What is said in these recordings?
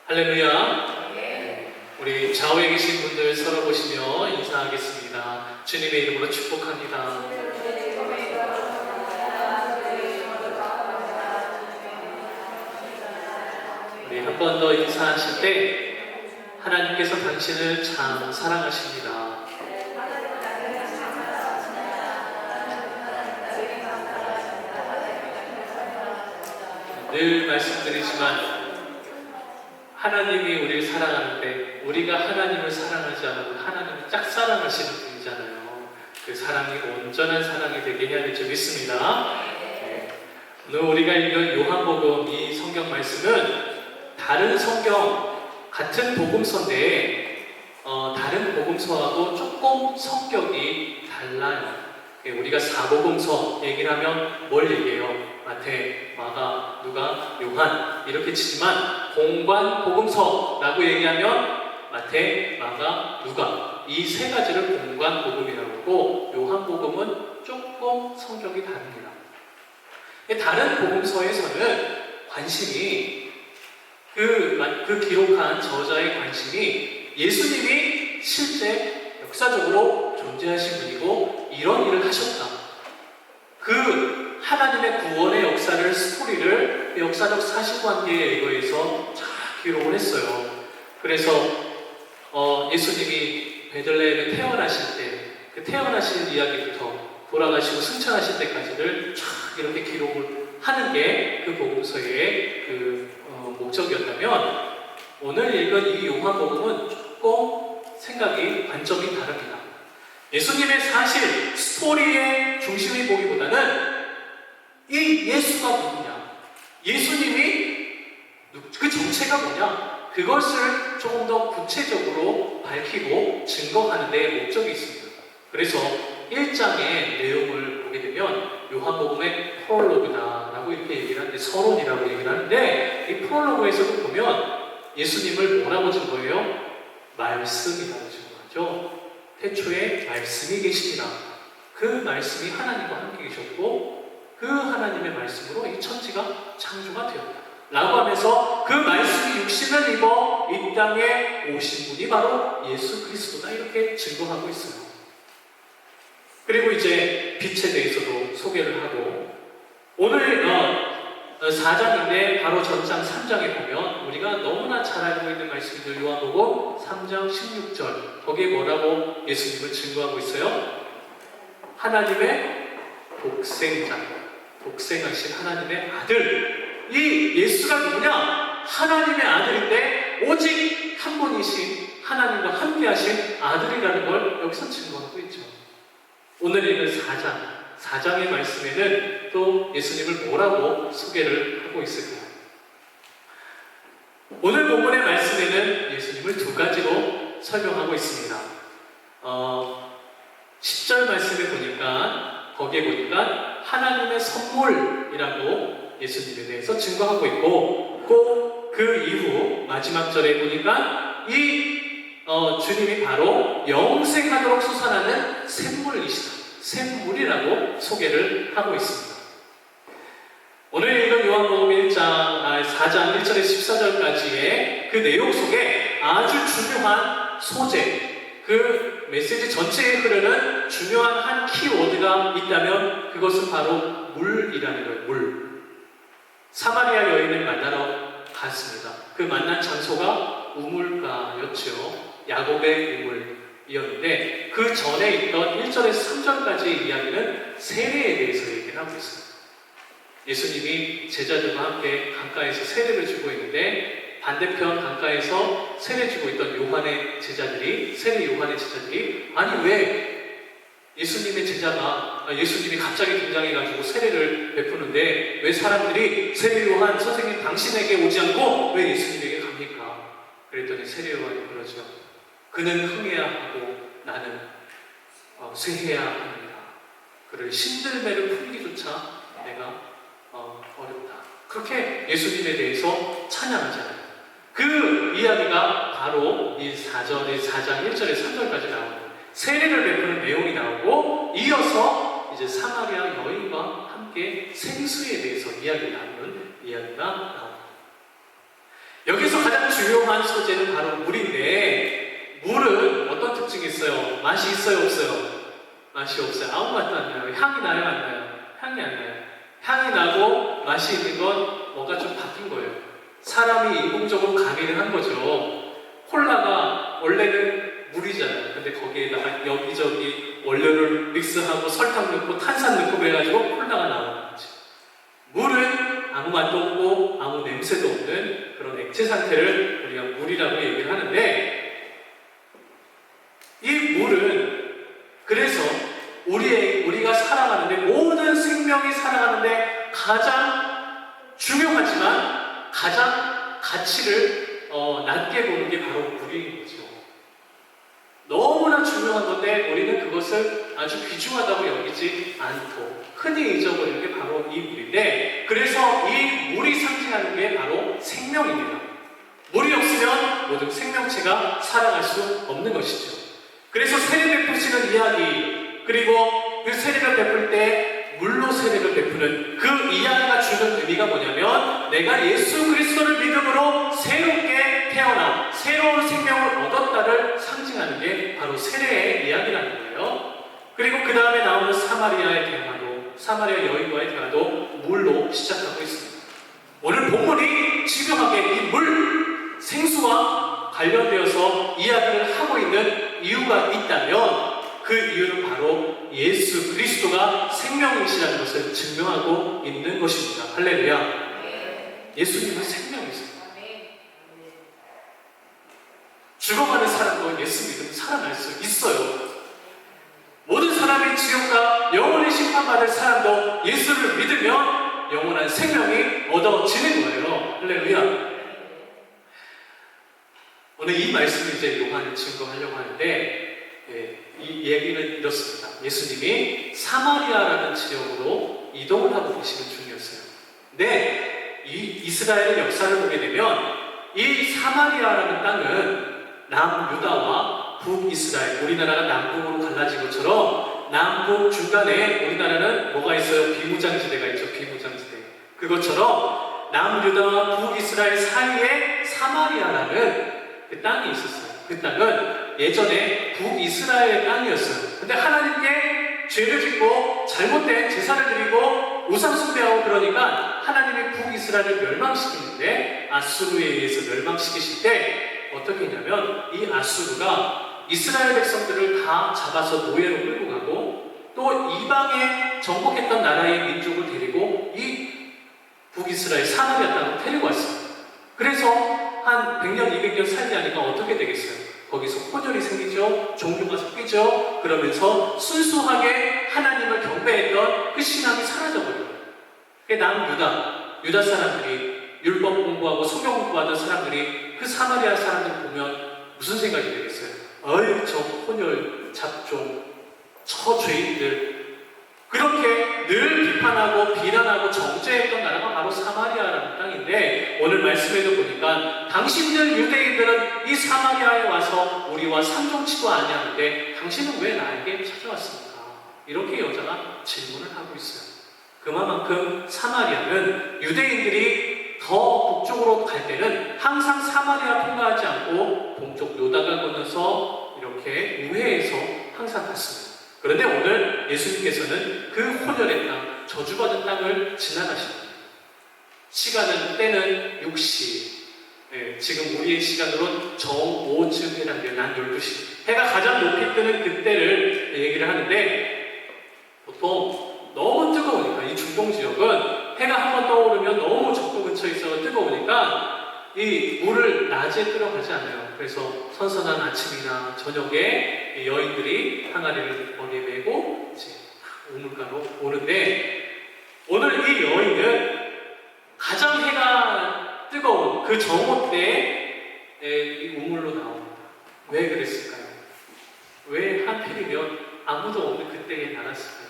할렐루야. 우리 좌우에 계신 분들 서로 보시며 인사하겠습니다. 주님의 이름으로 축복합니다. 우리 한 번 더 인사하실 때 하나님께서 당신을 참 사랑하십니다. 늘 말씀드리지만 하나님이 우리를 사랑하는데 우리가 하나님을 사랑하지 않아도 하나님이 짝사랑하시는 분이잖아요. 그 사랑이 온전한 사랑이 되게 해야 될 줄 믿습니다. 오늘 우리가 읽은 요한복음 이 성경 말씀은 다른 성경 같은 복음서인데 다른 복음서하고 조금 성격이 달라요. 우리가 사복음서 얘기를 하면 뭘 얘기해요? 마태, 마가, 누가, 요한 이렇게 치지만 공관 복음서라고 얘기하면 마태, 마가, 누가 이 세 가지를 공관 복음이라고 하고 요한 복음은 조금 성격이 다릅니다. 다른 복음서에서는 관심이 그 기록한 저자의 관심이 예수님이 실제 역사적으로 존재하신 분이고 이런 일을 하셨다. 그 하나님의 구원의 역사를 스토리를 역사적 사실관계에 의거해서 잘 기록을 했어요. 그래서 예수님이 베들레헴에 태어나실 때 그 태어나시는 이야기부터 돌아가시고 승천하실 때까지를 쫙 이렇게 기록을 하는 게 그 복음서의 그 목적이었다면 오늘 읽은 이 요한복음은 조금 생각이 관점이 다릅니다. 예수님의 사실 스토리의 중심을 보기보다는 이 예수가 누구냐, 예수님이 그 정체가 뭐냐, 그것을 조금 더 구체적으로 밝히고 증거하는 데 목적이 있습니다. 그래서 1장의 내용을 보게 되면 요한복음의 프롤로그다라고 이렇게 얘기를 하는데, 서론이라고 얘기를 하는데, 이 프롤로그에서도 보면 예수님을 뭐라고 증거해요? 말씀이라고 증거하죠. 태초에 말씀이 계십니다. 그 말씀이 하나님과 함께 계셨고 그 하나님의 말씀으로 이 천지가 창조가 되었다 라고 하면서 그 말씀이 육신을 입어 이 땅에 오신 분이 바로 예수 그리스도다 이렇게 증거하고 있어요. 그리고 이제 빛에 대해서도 소개를 하고 오늘 4장인데 바로 전장 3장에 보면 우리가 너무나 잘 알고 있는 말씀들 요한복음 3장 16절 거기에 뭐라고 예수님을 증거하고 있어요? 하나님의 독생자, 독생하신 하나님의 아들. 이 예수가 누구냐? 하나님의 아들인데 오직 한 분이신 하나님과 함께하신 아들이라는 걸 여기서 증거하고 있죠. 오늘 읽은 4장의 말씀에는 또 예수님을 뭐라고 소개를 하고 있을까요? 오늘 본문의 말씀에는 예수님을 두 가지로 설명하고 있습니다. 10절 말씀에 보니까 거기에 보니까 하나님의 선물이라고 예수님에 대해서 증거하고 있고 꼭 그 이후 마지막 절에 보니까 이 주님이 바로 영생하도록 솟아나는 샘물이시다. 샘물이라고 소개를 하고 있습니다. 오늘 읽은 요한복음 4장 1절에서 14절까지의 그 내용 속에 아주 중요한 소재, 그 메시지 전체에 흐르는 중요한 한 키워드가 있다면 그것은 바로 물이라는 거예요. 물. 사마리아 여인을 만나러 갔습니다. 그 만난 장소가 우물가였죠. 야곱의 우물이었는데 그 전에 있던 1절에서 3절까지의 이야기는 세례에 대해서 얘기를 하고 있습니다. 예수님이 제자들과 함께 강가에서 세례를 주고 있는데 반대편 강가에서 세례 주고 있던 세례 요한의 제자들이 아니 왜 예수님이 갑자기 등장해가지고 세례를 베푸는데 왜 사람들이 세례 요한 선생님 당신에게 오지 않고 왜 예수님에게 갑니까? 그랬더니 세례 요한이 그러죠. 그는 흥해야 하고 나는 쇠해야 합니다. 그를 신들매를 풀기조차 내가 어렵다. 그렇게 예수님에 대해서 찬양하잖아요. 그 이야기가 바로 이 4장 1절에 3절까지 나오는 세례를 베푸는 내용이 나오고 이어서 이제 사마리아 여인과 함께 생수에 대해서 이야기를 나누는 이야기가 나옵니다. 여기서 가장 중요한 소재는 바로 물인데, 물은 어떤 특징이 있어요? 맛이 있어요, 없어요? 맛이 없어요. 아무 맛도 안 나요. 향이 나요, 안 나요? 향이 안 나요. 향이 나고 맛이 있는 건 뭐가 좀 바뀐 거예요. 사람이 인공적으로 가미를 한 거죠. 콜라가 원래는 물이잖아요. 근데 거기에다가 여기저기 원료를 믹스하고 설탕 넣고 탄산 넣고 그래가지고 콜라가 나오는 거죠. 물은 아무 맛도 없고 아무 냄새도 없는 그런 액체 상태를 우리가 물이라고 얘기를 하는데, 이 물은 그래서 우리가 살아가는데, 모든 생명이 살아가는데 가장 중요하지만 가장 가치를 낮게 보는 게 바로 물인 거죠. 너무나 중요한 건데 우리는 그것을 아주 귀중하다고 여기지 않고 흔히 잊어버리는 게 바로 이 물인데, 그래서 이 물이 상징하는 게 바로 생명입니다. 물이 없으면 모든 생명체가 살아갈 수 없는 것이죠. 그래서 세례 베푸시는 이야기, 그리고 그 세례를 베풀 때 물로 세례를 베푸는 그 이야기가 주는 의미가 뭐냐면, 내가 예수 그리스도를 믿음으로 새롭게 태어나 새로운 생명을 얻었다를 상징하는 게 바로 세례의 이야기라는 거예요. 그리고 그 다음에 나오는 사마리아의 대화도, 사마리아 여인과의 대화도 물로 시작하고 있습니다. 오늘 본문이 집요하게 이 물, 생수와 관련되어서 이야기를 하고 있는 이유가 있다면, 그 이유는 바로 예수 그리스도가 생명이시라는 것을 증명하고 있는 것입니다. 할렐루야. 예수님은 생명이세요. 죽어가는 사람도 예수 믿으면 살아날 수 있어요. 모든 사람이 지옥과 영원히 심판받을 사람도 예수를 믿으면 영원한 생명이 얻어지는 거예요. 할렐루야. 오늘 이 말씀을 이제 요한을 증거하려고 하는데, 이 얘기는 이렇습니다. 예수님이 사마리아라는 지역으로 이동을 하고 계시는 중이었어요. 근데 이 이스라엘의 역사를 보게 되면 이 사마리아라는 땅은 남유다와 북이스라엘, 우리나라가 남북으로 갈라진 것처럼 남북 중간에 우리나라는 뭐가 있어요? 비무장지대가 있죠. 비무장지대. 그것처럼 남유다와 북이스라엘 사이에 사마리아라는 그 땅이 있었어요. 그 땅은 예전에 북이스라엘의 땅이었어요. 근데 하나님께 죄를 짓고 잘못된 제사를 드리고 우상 숭배하고 그러니까 하나님이 북이스라엘을 멸망시키는데, 아수르에 의해서 멸망시키실 때 어떻게 했냐면, 이 아수르가 이스라엘 백성들을 다 잡아서 노예로 끌고 가고, 또 이방에 정복했던 나라의 민족을 데리고 이 북이스라엘 사마리아 땅으로 데리고 왔어요. 그래서 한 100년, 200년 살려니까 어떻게 되겠어요? 거기서 혼혈이 생기죠. 종교가 섞이죠. 그러면서 순수하게 하나님을 경배했던 그 신앙이 사라져버려요. 유다 사람들이, 율법 공부하고 성경 공부하던 사람들이 그 사마리아 사람들 보면 무슨 생각이 되겠어요? 어이, 저 혼혈, 잡종, 저 죄인들. 그렇게 늘 비판하고 비난하고 정죄했던 나라가 바로 사마리아라는 땅인데, 오늘 말씀에도 보니까 당신들 유대인들은 이 사마리아에 와서 우리와 상종치도 아니하는데 당신은 왜 나에게 찾아왔습니까? 이렇게 여자가 질문을 하고 있어요. 그만큼 사마리아는 유대인들이 더 북쪽으로 갈 때는 항상 사마리아 통과하지 않고 동쪽 요단강 건너서 이렇게 우회해서 항상 갔습니다. 그런데 오늘 예수님께서는 그 혼혈의 땅, 저주받은 땅을 지나가십니다. 시간은, 때는 6시. 지금 우리의 시간으로는 정오쯤 해당돼요. 낮 12시. 해가 가장 높이 뜨는 그때를 얘기를 하는데, 보통 너무 뜨거우니까, 이 중동 지역은 해가 한번 떠오르면 너무 적도 근처에 있어서 뜨거우니까 이 물을 낮에 들어가지 않아요. 그래서 선선한 아침이나 저녁에 여인들이 항아리를 머리에 메고 이제 우물가로 오는데, 오늘 이 여인은 가장 해가 뜨거운 그 정오 때에 이 우물로 나옵니다. 왜 그랬을까요? 왜 하필이면 아무도 없는 그때에 나갔을까요?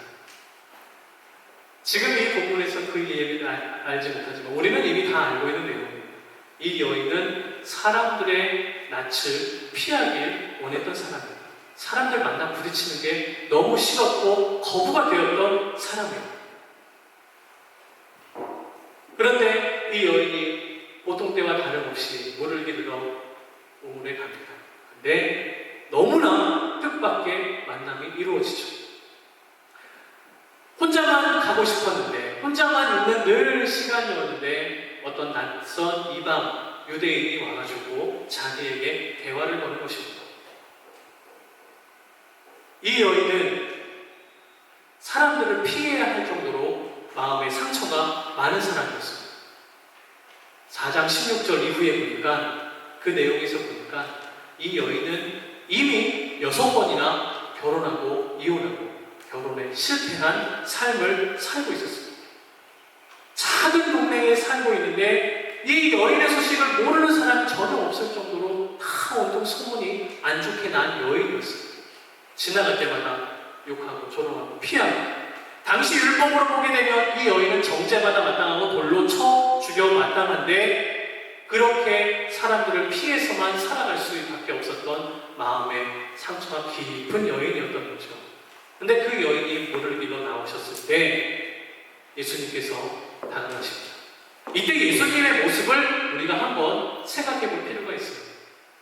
지금 이 본문에서 그 얘기를 알지 못하지만 우리는 이미 다 알고 있는 내용입니다. 이 여인은 사람들의 낯을 피하길 원했던 사람이에요. 사람들 만나 부딪히는 게 너무 싫었고 거부가 되었던 사람이에요. 그런데 이 여인이 보통 때와 다름없이 물을 기르러 우물에 갑니다. 근데 너무나 뜻밖의 만남이 이루어지죠. 혼자만 가고 싶었는데, 혼자만 있는 늘 시간이었는데 어떤 낯선 이방 유대인이 와가지고 자기에게 대화를 거는 것입니다. 이 여인은 사람들을 피해야 할 정도로 마음의 상처가 많은 사람이었습니다. 4장 16절 이후에 보니까, 그 내용에서 보니까 이 여인은 이미 6번이나 결혼하고 이혼하고 결혼에 실패한 삶을 살고 있었습니다. 작은 동네에 살고 있는데 이 여인의 소식을 모르는 사람이 전혀 없을 정도로 다 온통 소문이 안 좋게 난 여인이었습니다. 지나갈 때마다 욕하고 조롱하고 피하고, 당시 율법으로 보게 되면 이 여인은 정죄받아 마땅하고 돌로 쳐 죽여 마땅한데 그렇게 사람들을 피해서만 살아갈 수밖에 없었던 마음의 상처가 깊은 여인이었던 거죠. 근데 그 여인이 물을 밀어 나오셨을 때 예수님께서 다가가십니다. 이때 예수님의 모습을 우리가 한번 생각해 볼 필요가 있습니다.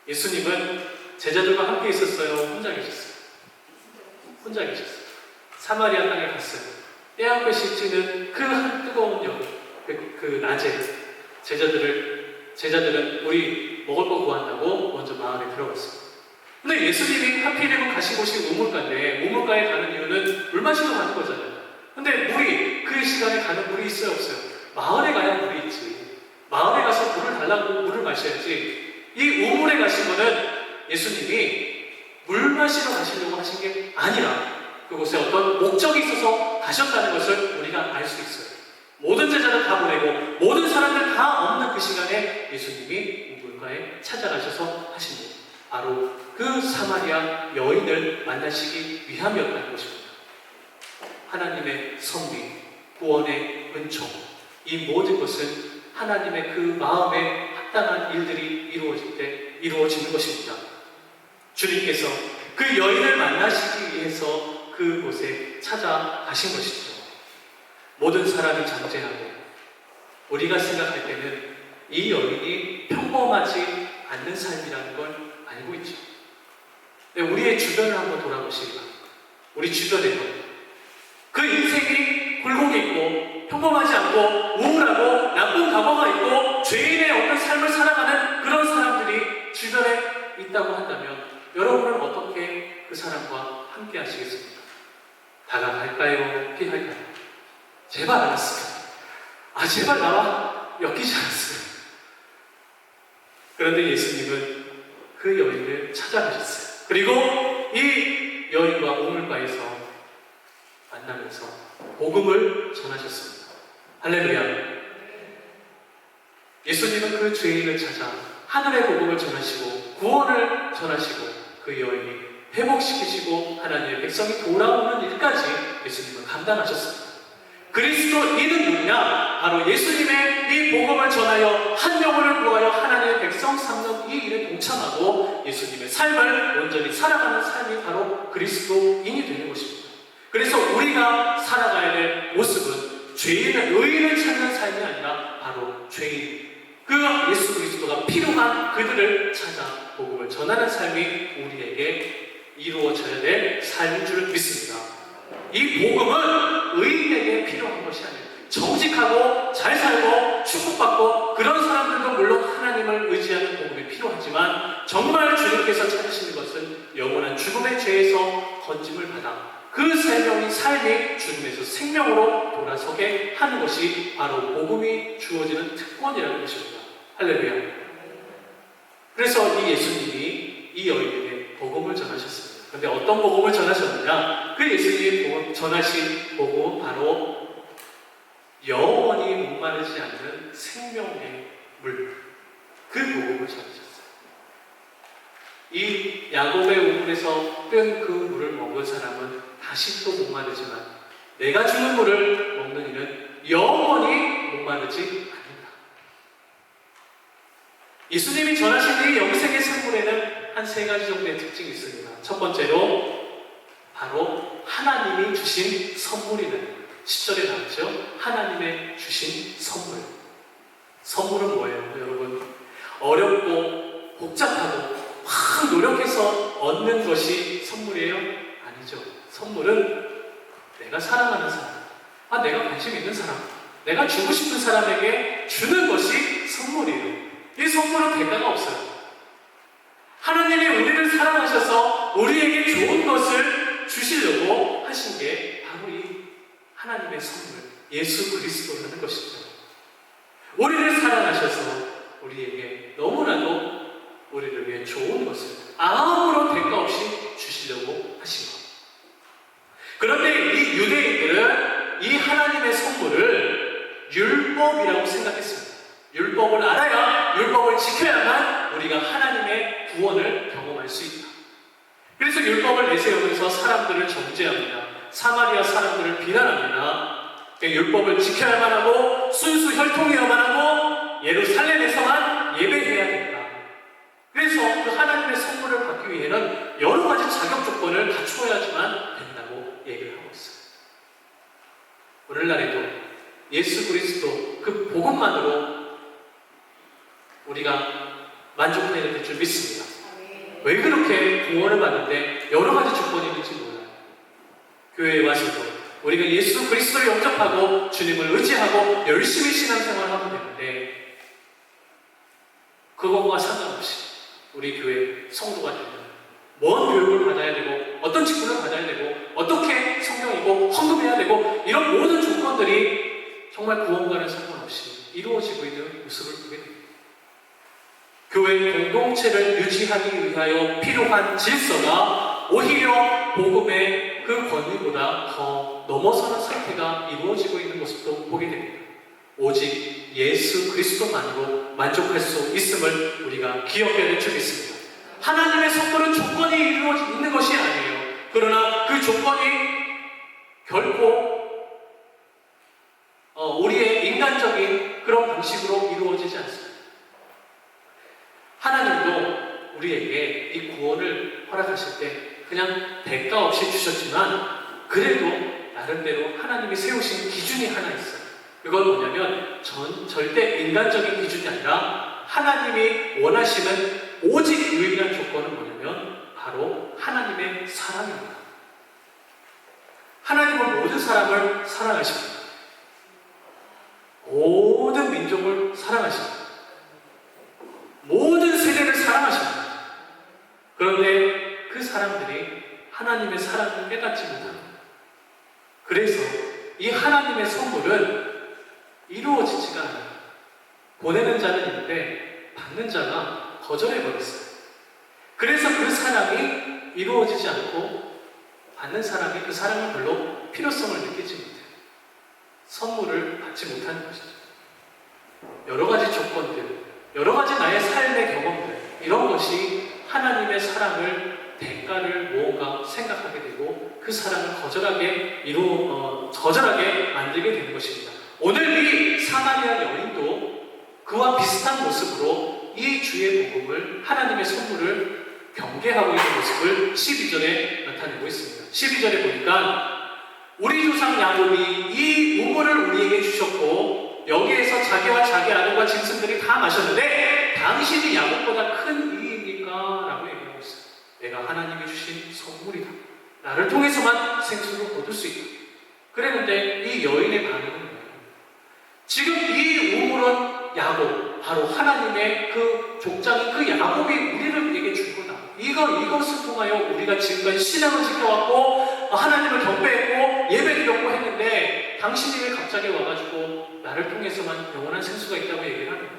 예수님은 제자들과 함께 있었어요? 혼자 계셨어요? 혼자 계셨어요. 사마리아 땅에 갔어요. 때한볕이 찌는 그 한 뜨거운 여름, 그 낮에 제자들은 우리 먹을 거 구한다고 먼저 마을에 들어갔어요. 근데 예수님이 하필이면 가신 곳이 우물가인데, 우물가에 가는 이유는 물 마시러 가는 거잖아요. 근데 물이, 그 시간에 가는 물이 있어요, 없어요? 마을에 가야 물이 있지. 마을에 가서 물을 달라고 물을 마셔야지. 이 우물에 가신 거는 예수님이 물 마시러 가시려고 하신 게 아니라 그곳에 어떤 목적이 있어서 가셨다는 것을 우리가 알 수 있어요. 모든 제자들 다 보내고 모든 사람들 다 없는 그 시간에 예수님이 우물가에 찾아가셔서 하신 일, 바로 그 사마리아 여인을 만나시기 위함이었다는 것입니다. 하나님의 섭리, 구원의 은총, 이 모든 것은 하나님의 그 마음에 합당한 일들이 이루어질 때 이루어지는 것입니다. 주님께서 그 여인을 만나시기 위해서 그곳에 찾아가신 것이죠. 모든 사람이 잠재하고 우리가 생각할 때는 이 여인이 평범하지 않는 삶이라는 걸 알고 있죠. 우리의 주변을 한번 돌아보시기 바랍니다. 우리 주변에도 그 인생이 굴곡이 있고 평범하지 않고 우울하고 나쁜 과거가 있고 죄인의 어떤 삶을 살아가는 그런 사람들이 주변에 있다고 한다면 여러분은 어떻게 그 사람과 함께 하시겠습니까? 다가갈까요? 피할까요? 제발 안 했으면. 제발 나와 엮이지 않았으면. 그런데 예수님은 그 여인을 찾아가셨어요. 그리고 이 여인과 우물가에서 만나면서 복음을 전하셨습니다. 할렐루야. 예수님은 그 죄인을 찾아 하늘의 복음을 전하시고 구원을 전하시고 그 여인이 회복시키시고 하나님의 백성이 돌아오는 일까지 예수님은 감당하셨습니다. 그리스도인은 누구냐? 바로 예수님의 이 복음을 전하여 한 영혼을 구하여 하나님의 백성 삼는 이 일에 동참하고 예수님의 삶을 온전히 살아가는 삶이 바로 그리스도인이 되는 것입니다. 그래서 우리가 살아가야 될 모습은 죄인은 의인을 찾는 삶이 아니라 바로 죄인, 그 예수 그리스도가 필요한 그들을 찾아 복음을 전하는 삶이 우리에게 이루어져야 될 삶인 줄 믿습니다. 이 복음은 의인에게 필요한 것이 아니에요. 정직하고 잘 살고 축복받고 그런 사람들도 물론 하나님을 의지하는 복음이 필요하지만 정말 주님께서 찾으시는 것은 영원한 죽음의 죄에서 건짐을 받아 그 삶이 주님에서 생명으로 돌아서게 하는 것이 바로 복음이 주어지는 특권이라는 것입니다. 할렐루야. 그래서 이 예수님이 이 여인에게 복음을 전하셨습니다. 그런데 어떤 복음을 전하셨느냐? 그 예수님이 전하신 복음은 바로 영원히 목마르지 않는 생명의 물, 그 복음을 전하셨어요. 이 야곱의 우물에서 뜬 그 물을 먹은 사람은 다시 또 목마르지만 내가 주는 물을 먹는 이는 영원히 목마르지 않는다. 예수님이 전하신 이 영생의 생물에는 한 3가지 정도의 특징이 있습니다. 첫 번째로 바로 하나님이 주신 선물이라는 10절에 나왔죠. 하나님의 주신 선물. 선물은 뭐예요? 여러분, 어렵고 복잡하고 막 노력해서 얻는 것이 선물이에요? 아니죠. 선물은 내가 사랑하는 사람, 내가 관심 있는 사람, 내가 주고 싶은 사람에게 주는 것이 선물이에요. 이 선물은 대가가 없어요. 하나님이 우리를 사랑하셔서 우리에게 좋은 것을 주시려고 하신 게 바로 이 하나님의 선물, 예수 그리스도라는 것이죠. 우리를 사랑하셔서 우리에게 너무나도 우리를 위해 좋은 것을 아무런 대가 없이 주시려고 하신 것. 그런데 이 유대인들은 이 하나님의 선물을 율법이라고 생각했습니다. 율법을 알아야, 율법을 지켜야만 우리가 하나님의 구원을 경험할 수 있다. 그래서 율법을 내세우면서 사람들을 정죄합니다. 사마리아 사람들을 비난합니다. 율법을 지켜야만 하고 순수 혈통이어야만 하고 예루살렘에서만 예배해야 된다. 그래서 그 하나님의 선물을 받기 위해는 여러 가지 자격 조건을 갖추어야지만 된다고 얘기를 하고 있어요. 오늘날에도 예수 그리스도 그 복음만으로 우리가 만족해야 될 줄 믿습니다. 왜 그렇게 구원을 받는데 여러 가지 조건이 있는지 몰라요. 교회에 와서도 우리가 예수 그리스도를 영접하고 주님을 의지하고 열심히 신앙생활을 하면 되는데 그것과 상관없이 우리 교회 성도가 되면 뭔 교육을 받아야 되고 어떤 직분을 받아야 되고 어떻게 성경이고 헌금해야 되고 이런 모든 조건들이 정말 구원과는 상관없이 이루어지고 있는 모습을 보게 됩니다. 교회 공동체를 유지하기 위하여 필요한 질서가 오히려 복음의 그 권위보다 더 넘어서는 상태가 이루어지고 있는 모습도 보게 됩니다. 오직 예수 그리스도만으로 만족할 수 있음을 우리가 기억해야 될 줄 믿습니다. 하나님의 선물은 조건이 이루어져 있는 것이 아니에요. 그러나 그 조건이 결코 우리의 인간적인 그런 방식으로 이루어지지 않습니다. 하나님도 우리에게 이 구원을 허락하실 때 그냥 대가 없이 주셨지만 그래도 나름대로 하나님이 세우신 기준이 하나 있어요. 그건 뭐냐면 절대 인간적인 기준이 아니라 하나님이 원하시는 오직 유일한 조건은 뭐냐면 바로 하나님의 사랑입니다. 하나님은 모든 사람을 사랑하십니다. 모든 민족을 사랑하십니다. 모든 세대를 사랑하십니다. 그런데 그 사람들이 하나님의 사랑을 깨닫지 못합니다. 그래서 이 하나님의 선물은 이루어지지가 않아요. 보내는 자는 있는데 받는 자가 거절해버렸어요. 그래서 그 사랑이 이루어지지 않고 받는 사람이 그 사랑을 별로 필요성을 느끼지 못해요. 선물을 받지 못하는 것이죠. 여러 가지 조건들, 여러 가지 나의 삶의 경험들, 이런 것이 하나님의 사랑을 대가를 무언가 생각하게 되고 그 사랑을 거절하게 만들게 되는 것입니다. 오늘 이 사마리아 여인도 그와 비슷한 모습으로 이 주의 복음을 하나님의 선물을 경계하고 있는 모습을 12절에 나타내고 있습니다. 12절에 보니까 우리 조상 야곱이 이 우물을 우리에게 주셨고 여기에서 자기와 자기 아들과 짐승들이 다 마셨는데 당신이 야곱보다 큰 이입니까? 라고 얘기하고 있어요. 내가 하나님이 주신 선물이다. 나를 통해서만 생수를 얻을 수 있다. 그랬는데 이 여인의 반응은 뭐예요? 지금 이 우물은 야곱, 바로 하나님의 그 족장인 그 야곱이 우리에게 준 거다. 이것을 통하여 우리가 지금까지 신앙을 지켜왔고 하나님을 경배했고 예배드렸고 했는데 당신이 왜 갑자기 와가지고 나를 통해서만 영원한 생수가 있다고 얘기를 하는 거예요.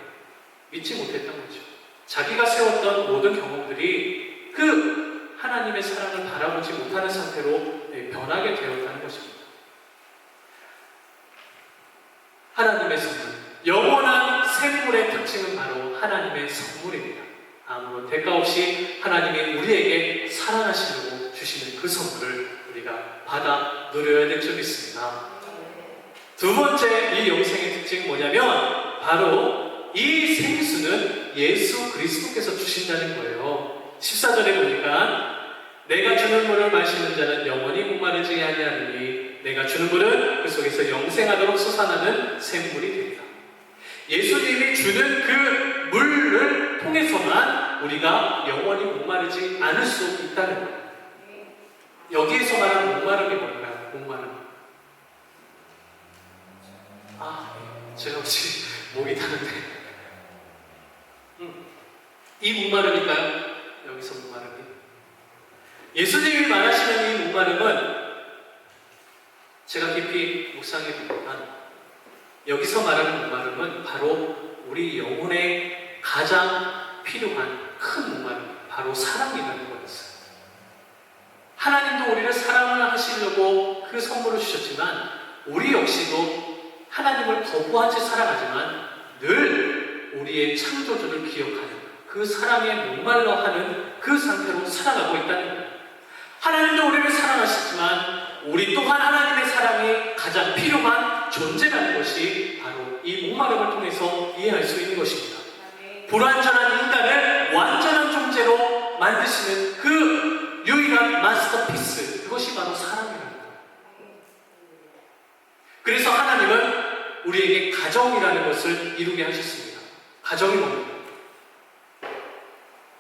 믿지 못했던 거죠. 자기가 세웠던 모든 경험들이 그 하나님의 사랑을 바라보지 못하는 상태로 변하게 되었다는 것입니다. 하나님의 선물, 영원한 샘물의 특징은 바로 하나님의 선물입니다. 아무런 대가 없이 하나님이 우리에게 사랑하시려고 주시는 그 선물을 우리가 받아 누려야 될 줄 믿습니다. 두 번째 이 영생의 특징은 뭐냐면 바로 이 생수는 예수 그리스도께서 주신다는 거예요. 14절에 보니까 내가 주는 물을 마시는 자는 영원히 목마르지 아니하리니 내가 주는 물은 그 속에서 영생하도록 솟아나는 샘물이 됩니다. 예수님이 주는 그 물을 통해서만 우리가 영원히 목마르지 않을 수 있다는 거예요. 여기에서 말하는 목마름이 뭘까요? 목마름. 제가 혹시 목이 타는데 이 목마름일까요? 여기서 목마름이. 예수님이 말하시는 이 목마름은 제가 깊이 묵상해 보니까 여기서 말하는 목마름은 바로 우리 영혼에 가장 필요한 큰 목마름, 바로 사랑이라는 거였어요. 하나님도 우리를 사랑을 하시려고 그 선물을 주셨지만 우리 역시도 하나님을 거부한 채 살아가지만 늘 우리의 창조주를 기억하는 그 사랑에 목말라하는 그 상태로 살아가고 있다는 거예요. 하나님도 우리를 사랑하시지만 우리 또한 하나님의 사랑이 가장 필요한 존재라는 것이 바로 이 목마름을 통해서 이해할 수 있는 것입니다. 불완전한 인간을 완전한 존재로 만드시는 그 유일한 마스터피스, 그것이 바로 사랑이라는 거예요. 그래서 하나님은 우리에게 가정이라는 것을 이루게 하셨습니다. 가정이 뭡니까?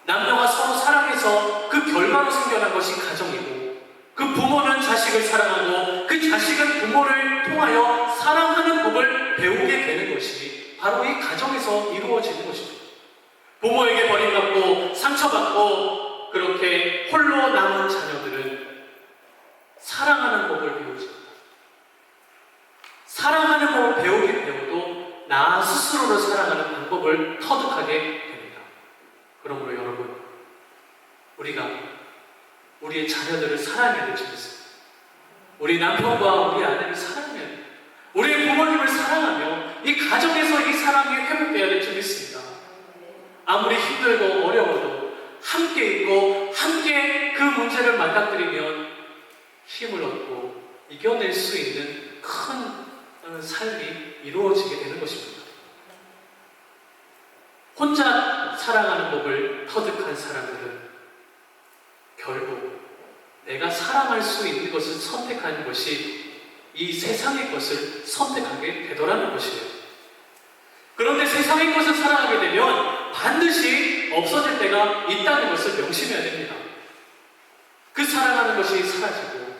남녀가 서로 사랑해서 그 결과로 생겨난 것이 가정이고, 그 부모는 자식을 사랑하고 그 자식은 부모를 통하여 사랑하는 법을 배우게 되는 것이 바로 이 가정에서 이루어지는 것입니다. 부모에게 버림받고 상처받고 그렇게 홀로 남은 자녀들은 사랑하는 법을 배우지, 사랑하는 법을 배우게 되어도 나 스스로를 사랑하는 방법을 터득하게 됩니다. 그러므로 여러분, 우리가 우리의 자녀들을 사랑해야 될 줄 믿습니다. 우리 남편과 우리 아내를 사랑해야 돼요. 우리의 부모님을 사랑하며 이 가정에서 이 사랑이 회복되어야 될 줄 믿습니다. 아무리 힘들고 어려워도 함께 있고 함께 그 문제를 맞닥뜨리면 힘을 얻고 이겨낼 수 있는 큰 삶이 이루어지게 되는 것입니다. 혼자 사랑하는 법을 터득한 사람들은 결국 내가 사랑할 수 있는 것을 선택하는 것이 이 세상의 것을 선택하게 되더라는 것이에요. 그런데 세상의 것을 사랑하게 되면 반드시 없어질 때가 있다는 것을 명심해야 됩니다. 그 사랑하는 것이 사라지고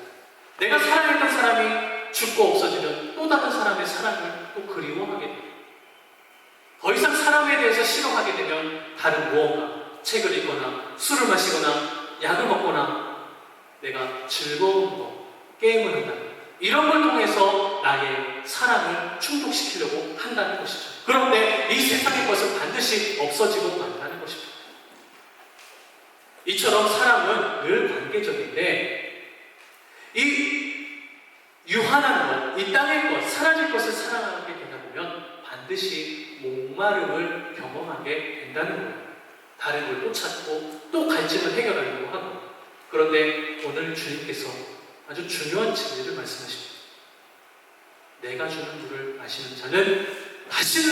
내가 사랑했던 사람이 죽고 없어지면 또 다른 사람의 사랑을 또 그리워하게 됩니다. 더 이상 사람에 대해서 싫어하게 되면 다른 무언가, 책을 읽거나 술을 마시거나 약을 먹거나 내가 즐거운 거, 게임을 한다, 이런 걸 통해서 나의 사랑을 충족시키려고 한다는 것이죠. 그런데 이 세상의 것은 반드시 없어지고 만다는 것입니다. 이처럼 사랑은 늘 관계적인데 이 유한한 것, 이 땅의 것, 사라질 것을 사랑하게 되다 보면 반드시 목마름을 경험하게 된다는 거예요. 다른 걸 또 찾고 또 갈증을 해결하려고 하고. 그런데 오늘 주님께서 아주 중요한 진리를 말씀하십니다. 내가 주는 물을 마시는 자는 다시는